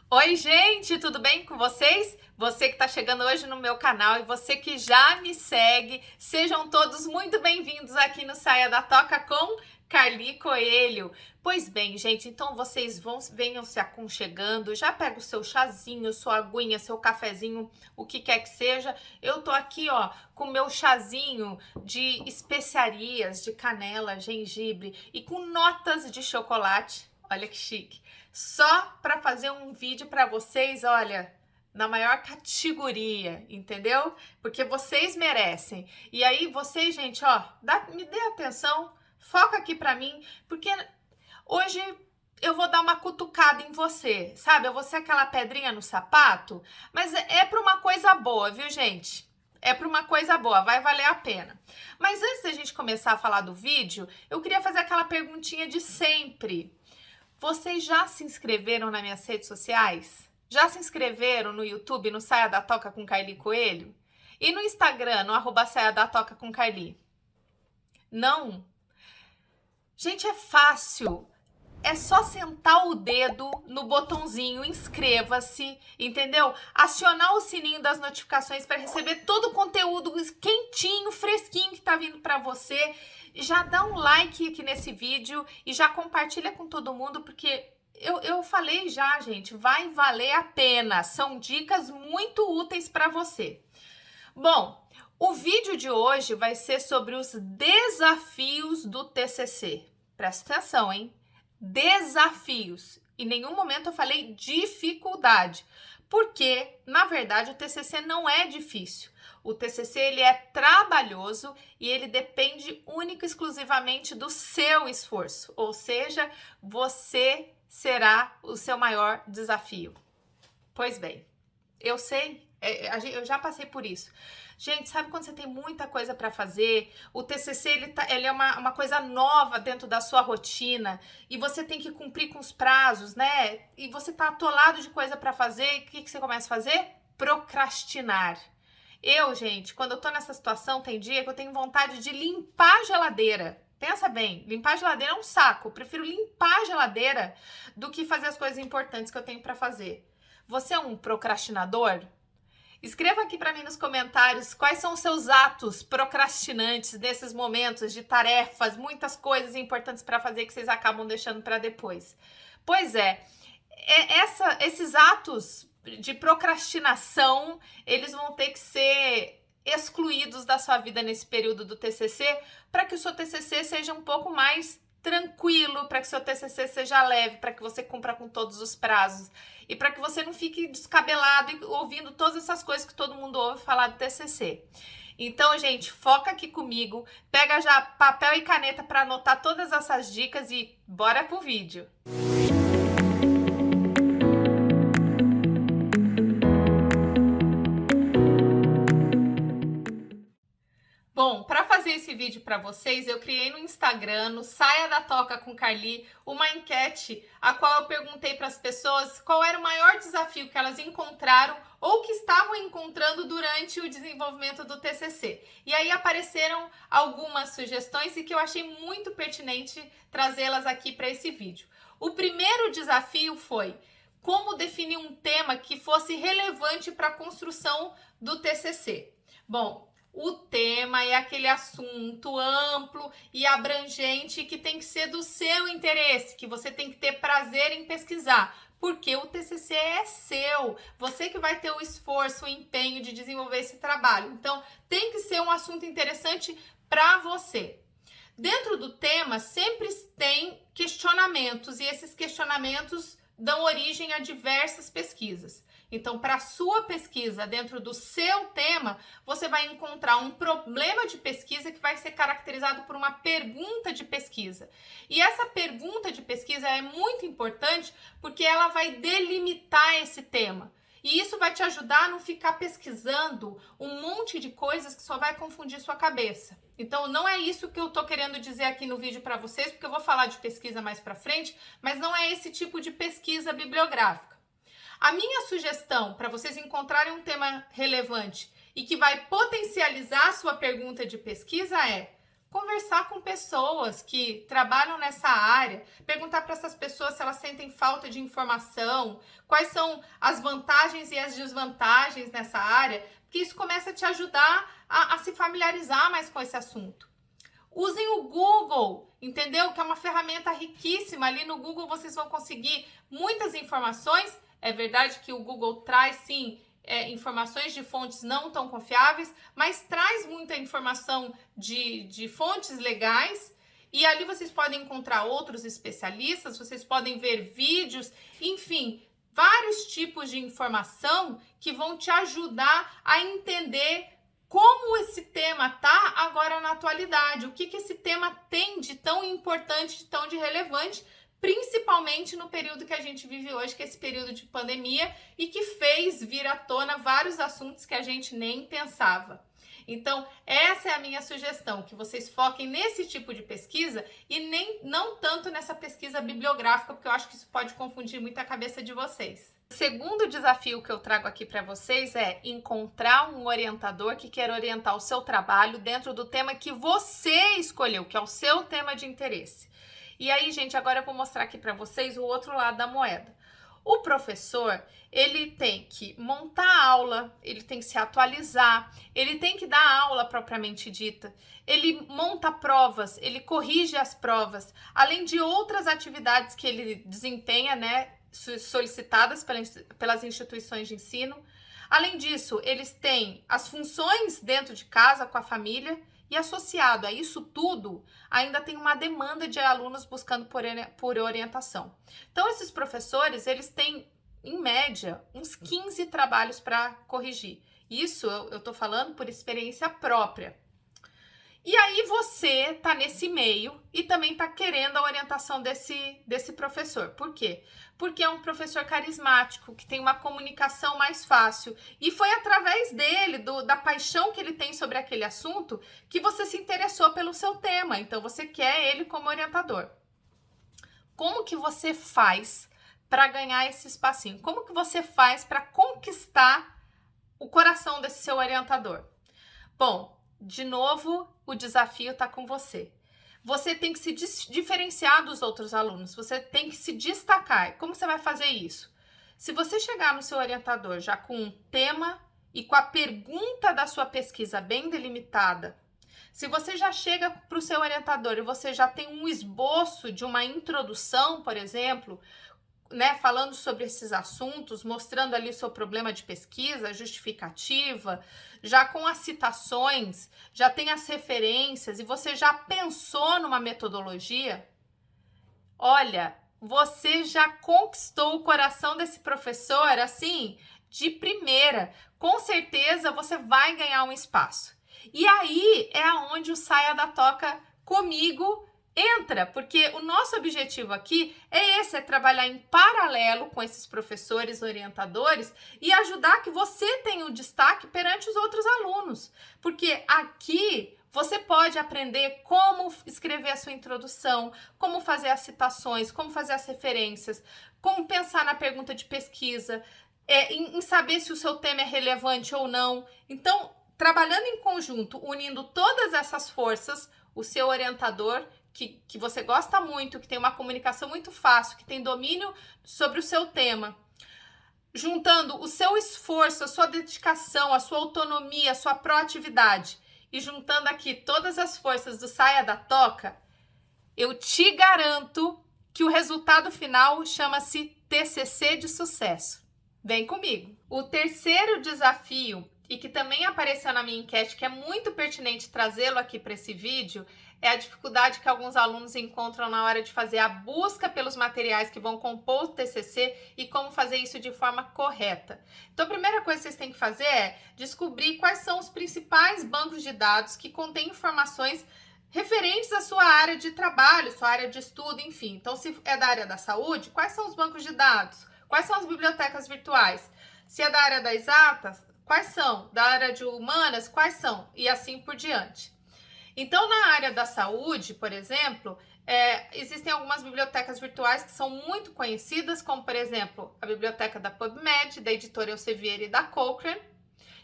Oi, gente, tudo bem com vocês? Você que está chegando hoje no meu canal e você que já me segue, sejam todos muito bem-vindos aqui no Saia da Toca com Carli Coelho. Pois bem, gente, então venham se aconchegando, já pega o seu chazinho, sua aguinha, seu cafezinho, o que quer que seja. Eu tô aqui, ó, com o meu chazinho de especiarias, de canela, gengibre e com notas de chocolate. Olha que chique. Só para fazer um vídeo para vocês, olha, na maior categoria, entendeu? Porque vocês merecem. E aí, vocês, gente, ó, me dê atenção, foca aqui para mim, porque hoje eu vou dar uma cutucada em você, sabe? Eu vou ser aquela pedrinha no sapato, mas é para uma coisa boa, viu, gente? É para uma coisa boa, vai valer a pena. Mas antes da gente começar a falar do vídeo, eu queria fazer aquela perguntinha de sempre. Vocês já se inscreveram nas minhas redes sociais? Já se inscreveram no YouTube, no Saia da Toca com Carli Coelho? E no Instagram, no @Saia da Toca com Carli? Não? Gente, é fácil. É só sentar o dedo no botãozinho inscreva-se, entendeu? Acionar o sininho das notificações para receber todo o conteúdo quentinho, fresquinho que tá vindo para você. Já dá um like aqui nesse vídeo e já compartilha com todo mundo, porque eu falei já, gente, vai valer a pena. São dicas muito úteis para você. Bom, o vídeo de hoje vai ser sobre os desafios do TCC. Presta atenção, hein? Desafios. Em nenhum momento eu falei dificuldade, porque, na verdade, o TCC não é difícil. O TCC ele é trabalhoso e ele depende única e exclusivamente do seu esforço, ou seja, você será o seu maior desafio. Pois bem, eu sei, eu já passei por isso. Gente, sabe quando você tem muita coisa para fazer? O TCC ele é uma coisa nova dentro da sua rotina e você tem que cumprir com os prazos, né? E você tá atolado de coisa para fazer, e o que você começa a fazer? Procrastinar. Gente, quando eu tô nessa situação, tem dia que eu tenho vontade de limpar a geladeira. Pensa bem, limpar a geladeira é um saco. Eu prefiro limpar a geladeira do que fazer as coisas importantes que eu tenho para fazer. Você é um procrastinador? Escreva aqui para mim nos comentários quais são os seus atos procrastinantes desses momentos de tarefas, muitas coisas importantes para fazer que vocês acabam deixando para depois. Pois esses atos de procrastinação, eles vão ter que ser excluídos da sua vida nesse período do TCC, para que o seu TCC seja um pouco mais tranquilo, para que o seu TCC seja leve, para que você cumpra com todos os prazos e para que você não fique descabelado e ouvindo todas essas coisas que todo mundo ouve falar do TCC. Então, gente, foca aqui comigo, pega já papel e caneta para anotar todas essas dicas e bora pro vídeo. Bom, para fazer esse vídeo para vocês, eu criei no Instagram, no Saia da Toca com Carli, uma enquete a qual eu perguntei para as pessoas qual era o maior desafio que elas encontraram ou que estavam encontrando durante o desenvolvimento do TCC. E aí apareceram algumas sugestões e que eu achei muito pertinente trazê-las aqui para esse vídeo. O primeiro desafio foi como definir um tema que fosse relevante para a construção do TCC. Bom, o tema é aquele assunto amplo e abrangente que tem que ser do seu interesse, que você tem que ter prazer em pesquisar, porque o TCC é seu, você que vai ter o esforço, o empenho de desenvolver esse trabalho. Então, tem que ser um assunto interessante para você. Dentro do tema, sempre tem questionamentos e esses questionamentos dão origem a diversas pesquisas. Então, para a sua pesquisa, dentro do seu tema, você vai encontrar um problema de pesquisa que vai ser caracterizado por uma pergunta de pesquisa. E essa pergunta de pesquisa é muito importante porque ela vai delimitar esse tema. E isso vai te ajudar a não ficar pesquisando um monte de coisas que só vai confundir sua cabeça. Então, não é isso que eu tô querendo dizer aqui no vídeo para vocês, porque eu vou falar de pesquisa mais para frente, mas não é esse tipo de pesquisa bibliográfica. A minha sugestão para vocês encontrarem um tema relevante e que vai potencializar a sua pergunta de pesquisa é: conversar com pessoas que trabalham nessa área, perguntar para essas pessoas se elas sentem falta de informação, quais são as vantagens e as desvantagens nessa área, porque isso começa a te ajudar a se familiarizar mais com esse assunto. Usem o Google, entendeu? Que é uma ferramenta riquíssima. Ali no Google vocês vão conseguir muitas informações. É verdade que o Google traz, sim, informações de fontes não tão confiáveis, mas traz muita informação de fontes legais. E ali vocês podem encontrar outros especialistas, vocês podem ver vídeos, enfim, vários tipos de informação que vão te ajudar a entender como esse tema tá agora na atualidade, o que esse tema tem de tão importante, de tão de relevante, principalmente no período que a gente vive hoje, que é esse período de pandemia e que fez vir à tona vários assuntos que a gente nem pensava. Então, essa é a minha sugestão, que vocês foquem nesse tipo de pesquisa e não tanto nessa pesquisa bibliográfica, porque eu acho que isso pode confundir muito a cabeça de vocês. O segundo desafio que eu trago aqui para vocês é encontrar um orientador que quer orientar o seu trabalho dentro do tema que você escolheu, que é o seu tema de interesse. E aí, gente, agora eu vou mostrar aqui para vocês o outro lado da moeda. O professor, ele tem que montar a aula, ele tem que se atualizar, ele tem que dar aula propriamente dita, ele monta provas, ele corrige as provas, além de outras atividades que ele desempenha, né, solicitadas pelas instituições de ensino. Além disso, eles têm as funções dentro de casa com a família e associado a isso tudo, ainda tem uma demanda de alunos buscando por orientação. Então, esses professores, eles têm, em média, uns 15 trabalhos para corrigir. Isso eu tô falando por experiência própria. E aí você tá nesse meio e também tá querendo a orientação desse professor. Por quê? Porque é um professor carismático, que tem uma comunicação mais fácil. E foi através dele, da paixão que ele tem sobre aquele assunto, que você se interessou pelo seu tema. Então, você quer ele como orientador. Como que você faz para ganhar esse espacinho? Como que você faz para conquistar o coração desse seu orientador? Bom, de novo, o desafio está com você. Você tem que se diferenciar dos outros alunos, você tem que se destacar. Como você vai fazer isso? Se você chegar no seu orientador já com um tema e com a pergunta da sua pesquisa bem delimitada, se você já chega para o seu orientador e você já tem um esboço de uma introdução, por exemplo, né, falando sobre esses assuntos, mostrando ali o seu problema de pesquisa, justificativa, já com as citações, já tem as referências e você já pensou numa metodologia, olha, você já conquistou o coração desse professor, assim, de primeira. Com certeza você vai ganhar um espaço. E aí é aonde o Saia da Toca comigo entra, porque o nosso objetivo aqui é esse, é trabalhar em paralelo com esses professores orientadores e ajudar que você tenha o destaque perante os outros alunos, porque aqui você pode aprender como escrever a sua introdução, como fazer as citações, como fazer as referências, como pensar na pergunta de pesquisa, em saber se o seu tema é relevante ou não. Então, trabalhando em conjunto, unindo todas essas forças, o seu orientador, que você gosta muito, que tem uma comunicação muito fácil, que tem domínio sobre o seu tema, juntando o seu esforço, a sua dedicação, a sua autonomia, a sua proatividade, e juntando aqui todas as forças do Saia da Toca, eu te garanto que o resultado final chama-se TCC de sucesso. Vem comigo! O terceiro desafio, e que também apareceu na minha enquete, que é muito pertinente trazê-lo aqui para esse vídeo, é a dificuldade que alguns alunos encontram na hora de fazer a busca pelos materiais que vão compor o TCC e como fazer isso de forma correta. Então, a primeira coisa que vocês têm que fazer é descobrir quais são os principais bancos de dados que contêm informações referentes à sua área de trabalho, sua área de estudo, enfim. Então, se é da área da saúde, quais são os bancos de dados? Quais são as bibliotecas virtuais? Se é da área das exatas, quais são? Da área de humanas, quais são? E assim por diante. Então, na área da saúde, por exemplo, existem algumas bibliotecas virtuais que são muito conhecidas, como, por exemplo, a biblioteca da PubMed, da editora Elsevier e da Cochrane,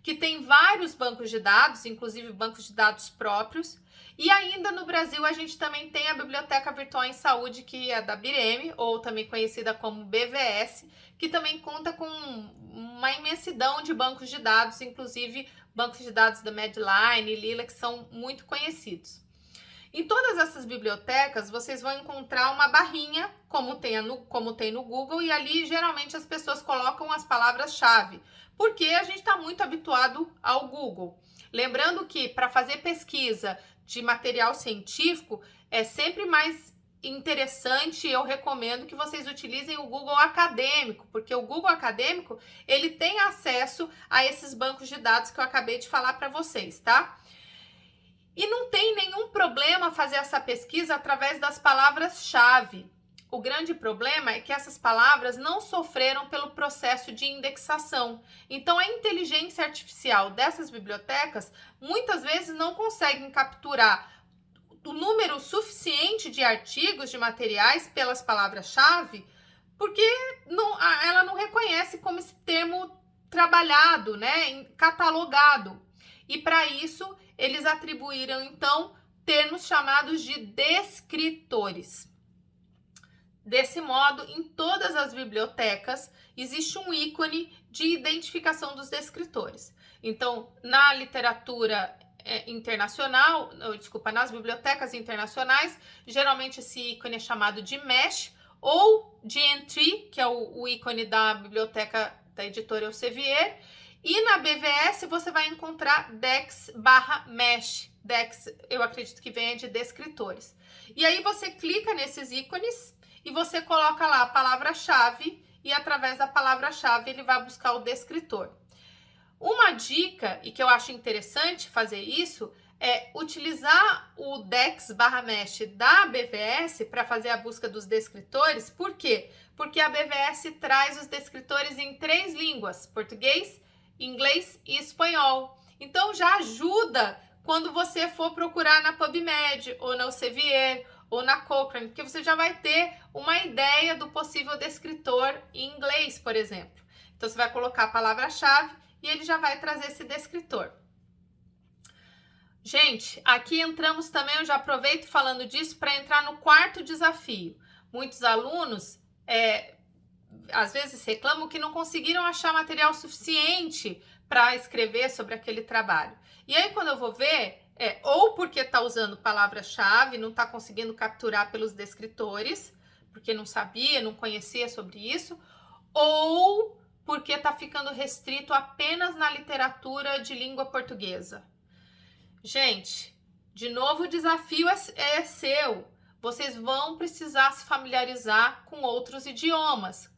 que tem vários bancos de dados, inclusive bancos de dados próprios. E ainda no Brasil a gente também tem a Biblioteca Virtual em Saúde, que é da Bireme, ou também conhecida como BVS, que também conta com uma imensidão de bancos de dados, inclusive bancos de dados da Medline e Lila, que são muito conhecidos. Em todas essas bibliotecas, vocês vão encontrar uma barrinha, como tem no Google, e ali geralmente as pessoas colocam as palavras-chave, porque a gente está muito habituado ao Google. Lembrando que para fazer pesquisa de material científico, é sempre mais interessante, eu recomendo que vocês utilizem o Google Acadêmico, porque o Google Acadêmico, ele tem acesso a esses bancos de dados que eu acabei de falar para vocês, tá? E não tem nenhum problema fazer essa pesquisa através das palavras-chave. O grande problema é que essas palavras não sofreram pelo processo de indexação. Então, a inteligência artificial dessas bibliotecas muitas vezes não conseguem capturar o número suficiente de artigos, de materiais pelas palavras-chave, porque ela não reconhece como esse termo trabalhado, né, catalogado. E para isso, eles atribuíram, então, termos chamados de descritores. Desse modo, em todas as bibliotecas, existe um ícone de identificação dos descritores. Então, na literatura internacional, nas bibliotecas internacionais, geralmente esse ícone é chamado de mesh ou de entry, que é o ícone da biblioteca da editora Elsevier. E na BVS você vai encontrar dex/mesh. Dex, eu acredito que venha de descritores. E aí você clica nesses ícones e você coloca lá a palavra-chave e através da palavra-chave ele vai buscar o descritor. Uma dica, e que eu acho interessante fazer isso, é utilizar o dex/mesh da BVS para fazer a busca dos descritores. Por quê? Porque a BVS traz os descritores em 3 línguas: português, inglês e espanhol. Então já ajuda quando você for procurar na PubMed ou na Elsevier ou na Cochrane, porque você já vai ter uma ideia do possível descritor em inglês, por exemplo. Então você vai colocar a palavra-chave e ele já vai trazer esse descritor. Gente, aqui entramos também, eu já aproveito falando disso para entrar no 4º desafio. Muitos alunos às vezes reclamam que não conseguiram achar material suficiente para escrever sobre aquele trabalho. E aí quando eu vou ver, ou porque está usando palavra-chave, não está conseguindo capturar pelos descritores, porque não sabia, não conhecia sobre isso, ou porque está ficando restrito apenas na literatura de língua portuguesa. Gente, de novo o desafio é seu. Vocês vão precisar se familiarizar com outros idiomas,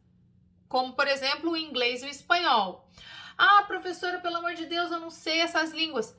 como, por exemplo, o inglês e o espanhol. Ah, professora, pelo amor de Deus, eu não sei essas línguas.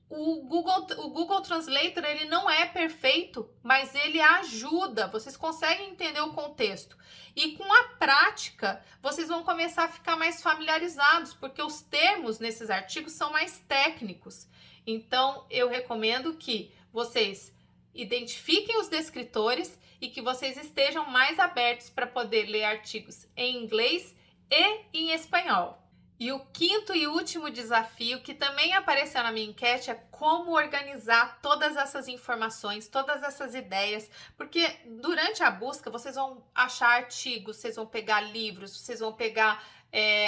O Google Translator, ele não é perfeito, mas ele ajuda. Vocês conseguem entender o contexto. E com a prática, vocês vão começar a ficar mais familiarizados, porque os termos nesses artigos são mais técnicos. Então, eu recomendo que vocês identifiquem os descritores e que vocês estejam mais abertos para poder ler artigos em inglês e em espanhol. E o 5º e último desafio, que também apareceu na minha enquete, é como organizar todas essas informações, todas essas ideias, porque durante a busca vocês vão achar artigos, vocês vão pegar livros, vocês vão pegar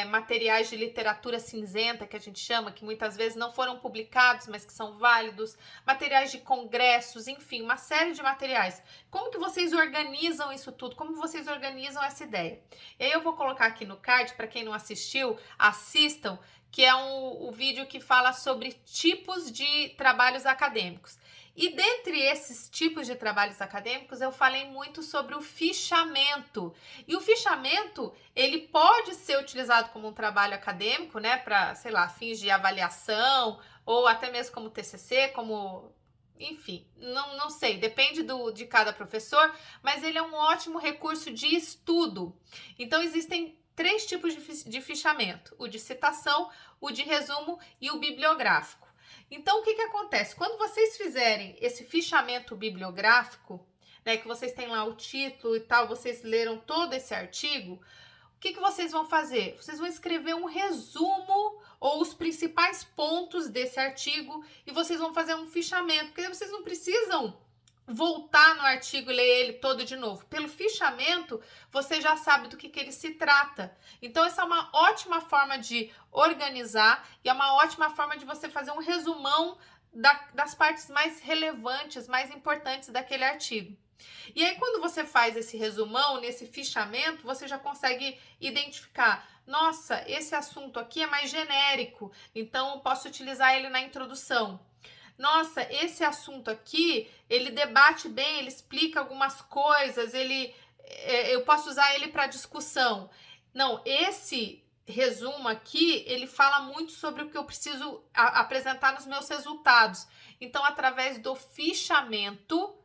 materiais de literatura cinzenta, que a gente chama, que muitas vezes não foram publicados, mas que são válidos, materiais de congressos, enfim, uma série de materiais. Como que vocês organizam isso tudo? Como vocês organizam essa ideia? E aí eu vou colocar aqui no card, para quem não assistiu, assistam, que é o vídeo que fala sobre tipos de trabalhos acadêmicos. E dentre esses tipos de trabalhos acadêmicos, eu falei muito sobre o fichamento. E o fichamento, ele pode ser utilizado como um trabalho acadêmico, né, para, sei lá, fins de avaliação, ou até mesmo como TCC, como, enfim, não sei, depende de cada professor, mas ele é um ótimo recurso de estudo. Então, existem 3 tipos de fichamento: o de citação, o de resumo e o bibliográfico. Então, o que acontece? Quando vocês fizerem esse fichamento bibliográfico, né, que vocês têm lá o título e tal, vocês leram todo esse artigo, o que vocês vão fazer? Vocês vão escrever um resumo ou os principais pontos desse artigo e vocês vão fazer um fichamento, porque vocês não precisam voltar no artigo e ler ele todo de novo. Pelo fichamento, você já sabe do que ele se trata. Então, essa é uma ótima forma de organizar e é uma ótima forma de você fazer um resumão das partes mais relevantes, mais importantes daquele artigo. E aí, quando você faz esse resumão, nesse fichamento, você já consegue identificar, nossa, esse assunto aqui é mais genérico, então eu posso utilizar ele na introdução. Nossa, esse assunto aqui, ele debate bem, ele explica algumas coisas, eu posso usar ele para discussão. Não, esse resumo aqui, ele fala muito sobre o que eu preciso apresentar nos meus resultados. Então, através do fichamento,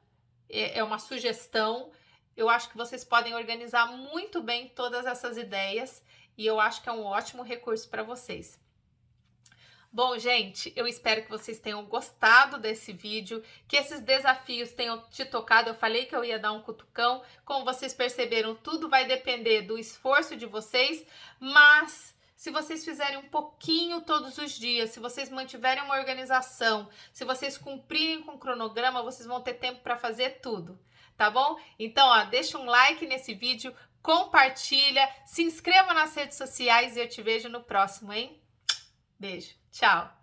é uma sugestão, eu acho que vocês podem organizar muito bem todas essas ideias e eu acho que é um ótimo recurso para vocês. Bom, gente, eu espero que vocês tenham gostado desse vídeo, que esses desafios tenham te tocado. Eu falei que eu ia dar um cutucão. Como vocês perceberam, tudo vai depender do esforço de vocês, mas se vocês fizerem um pouquinho todos os dias, se vocês mantiverem uma organização, se vocês cumprirem com o cronograma, vocês vão ter tempo para fazer tudo, tá bom? Então, ó, deixa um like nesse vídeo, compartilha, se inscreva nas redes sociais e eu te vejo no próximo, hein? Beijo, tchau!